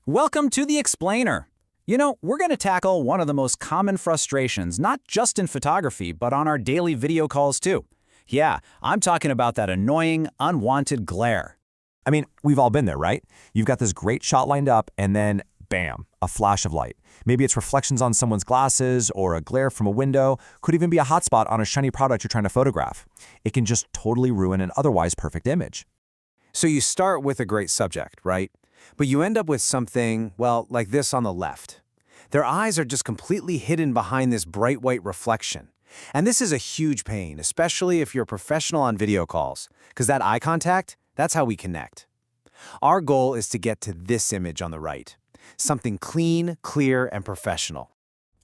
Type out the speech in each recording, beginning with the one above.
Welcome to The Explainer. We're going to tackle one of the most common frustrations, not just in photography, but on our daily video calls too. Yeah, I'm talking about that annoying, unwanted glare. I mean, we've all been there, right? You've got this great shot lined up and then, bam, a flash of light. Maybe it's reflections on someone's glasses or a glare from a window, could even be a hotspot on a shiny product you're trying to photograph. It can just totally ruin an otherwise perfect image. So you start with a great subject, right? But you end up with something, well, like this on the left. Their eyes are just completely hidden behind this bright white reflection. And this is a huge pain, especially if you're a professional on video calls, because that eye contact, that's how we connect. Our goal is to get to this image on the right. Something clean, clear, and professional.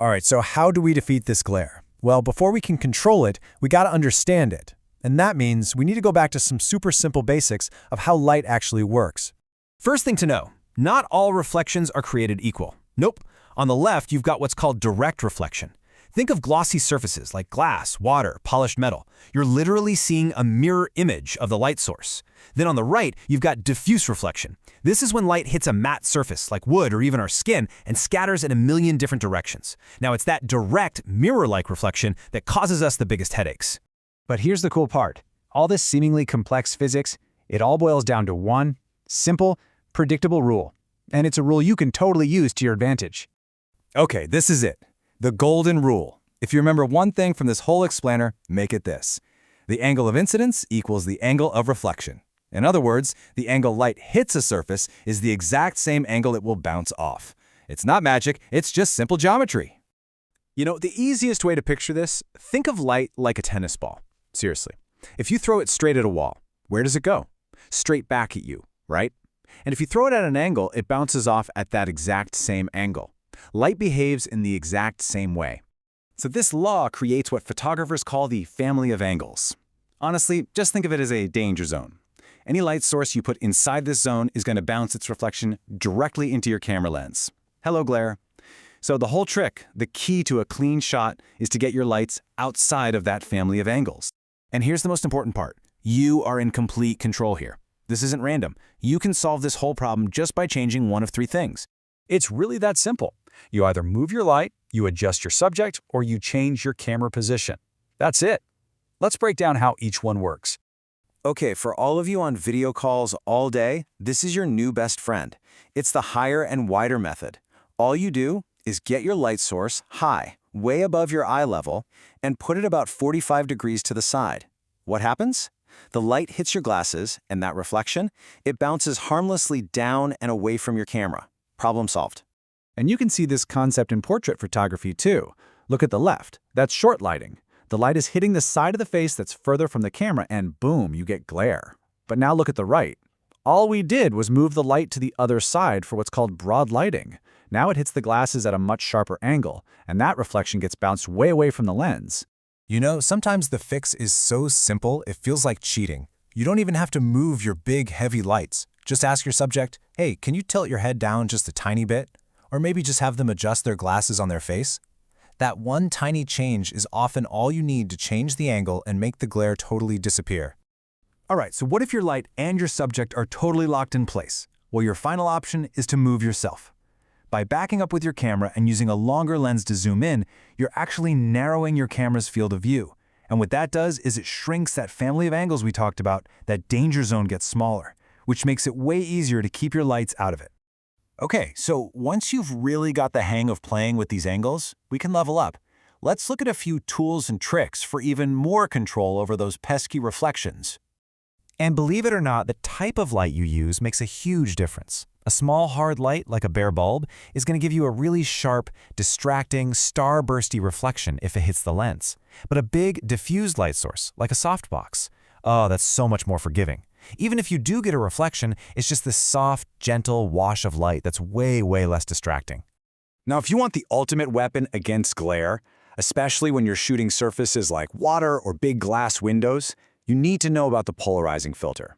All right, so how do we defeat this glare? Well, before we can control it, we got to understand it. And that means we need to go back to some super simple basics of how light actually works. First thing to know, not all reflections are created equal. Nope. On the left, you've got what's called direct reflection. Think of glossy surfaces like glass, water, polished metal. You're literally seeing a mirror image of the light source. Then on the right, you've got diffuse reflection. This is when light hits a matte surface like wood or even our skin and scatters in a million different directions. Now it's that direct, mirror-like reflection that causes us the biggest headaches. But here's the cool part. All this seemingly complex physics, it all boils down to one simple, predictable rule. And it's a rule you can totally use to your advantage. Okay, this is it. The golden rule. If you remember one thing from this whole explainer, make it this. The angle of incidence equals the angle of reflection. In other words, the angle light hits a surface is the exact same angle it will bounce off. It's not magic, it's just simple geometry. The easiest way to picture this, think of light like a tennis ball. Seriously. If you throw it straight at a wall, where does it go? Straight back at you, right? And if you throw it at an angle, it bounces off at that exact same angle. Light behaves in the exact same way. So this law creates what photographers call the family of angles. Honestly, just think of it as a danger zone. Any light source you put inside this zone is going to bounce its reflection directly into your camera lens. Hello, glare. So the whole trick, the key to a clean shot, is to get your lights outside of that family of angles. And here's the most important part. You are in complete control here. This isn't random. You can solve this whole problem just by changing one of three things. It's really that simple. You either move your light, you adjust your subject, or you change your camera position. That's it. Let's break down how each one works. Okay, for all of you on video calls all day, this is your new best friend. It's the higher and wider method. All you do is get your light source high, way above your eye level, and put it about 45 degrees to the side. What happens? The light hits your glasses, and that reflection, it bounces harmlessly down and away from your camera. Problem solved. And you can see this concept in portrait photography too. Look at the left. That's short lighting. The light is hitting the side of the face that's further from the camera and boom, you get glare. But now look at the right. All we did was move the light to the other side for what's called broad lighting. Now it hits the glasses at a much sharper angle, and that reflection gets bounced way away from the lens. Sometimes the fix is so simple it feels like cheating. You don't even have to move your big, heavy lights. Just ask your subject, hey, can you tilt your head down just a tiny bit? Or maybe just have them adjust their glasses on their face. That one tiny change is often all you need to change the angle and make the glare totally disappear. All right, so what if your light and your subject are totally locked in place? Well, your final option is to move yourself. By backing up with your camera and using a longer lens to zoom in, you're actually narrowing your camera's field of view. And what that does is it shrinks that family of angles we talked about, that danger zone gets smaller, which makes it way easier to keep your lights out of it. Okay, so once you've really got the hang of playing with these angles, we can level up. Let's look at a few tools and tricks for even more control over those pesky reflections. And believe it or not, the type of light you use makes a huge difference. A small hard light, like a bare bulb, is going to give you a really sharp, distracting, star-bursty reflection if it hits the lens. But a big, diffused light source, like a softbox, oh, that's so much more forgiving. Even if you do get a reflection, it's just this soft, gentle wash of light that's way, way less distracting. Now, if you want the ultimate weapon against glare, especially when you're shooting surfaces like water or big glass windows, you need to know about the polarizing filter.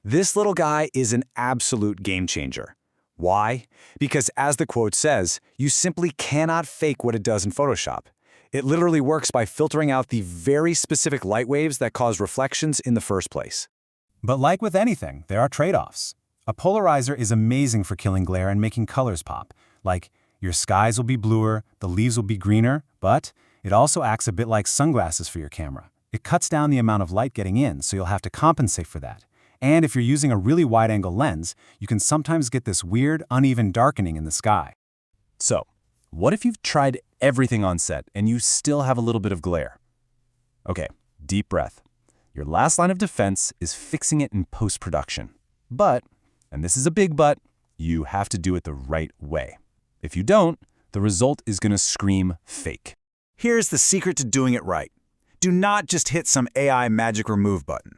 This little guy is an absolute game changer. Why? Because as the quote says, you simply cannot fake what it does in Photoshop. It literally works by filtering out the very specific light waves that cause reflections in the first place. But like with anything, there are trade-offs. A polarizer is amazing for killing glare and making colors pop. Like, your skies will be bluer, the leaves will be greener, but it also acts a bit like sunglasses for your camera. It cuts down the amount of light getting in, so you'll have to compensate for that. And if you're using a really wide-angle lens, you can sometimes get this weird, uneven darkening in the sky. So, what if you've tried everything on set and you still have a little bit of glare? Okay, deep breath. Your last line of defense is fixing it in post-production. But, and this is a big but, you have to do it the right way. If you don't, the result is going to scream fake. Here's the secret to doing it right. Do not just hit some AI magic remove button.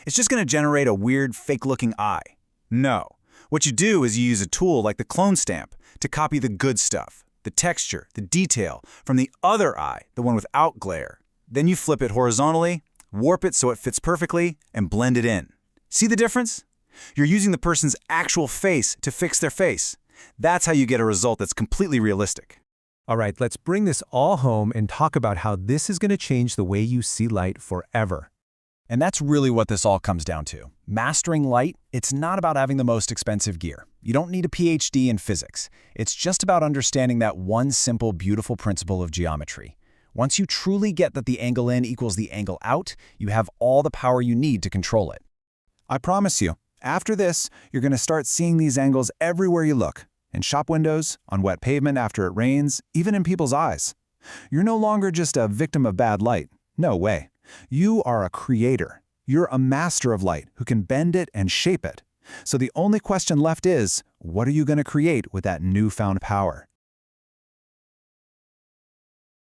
It's just going to generate a weird, fake-looking eye. No. What you do is you use a tool like the clone stamp to copy the good stuff, the texture, the detail, from the other eye, the one without glare. Then you flip it horizontally, warp it so it fits perfectly, and blend it in. See the difference? You're using the person's actual face to fix their face. That's how you get a result that's completely realistic. All right, let's bring this all home and talk about how this is going to change the way you see light forever. And that's really what this all comes down to. Mastering light, it's not about having the most expensive gear. You don't need a PhD in physics. It's just about understanding that one simple, beautiful principle of geometry. Once you truly get that the angle in equals the angle out, you have all the power you need to control it. I promise you, after this, you're going to start seeing these angles everywhere you look. In shop windows, on wet pavement after it rains, even in people's eyes. You're no longer just a victim of bad light. No way. You are a creator. You're a master of light who can bend it and shape it. So the only question left is, what are you going to create with that newfound power?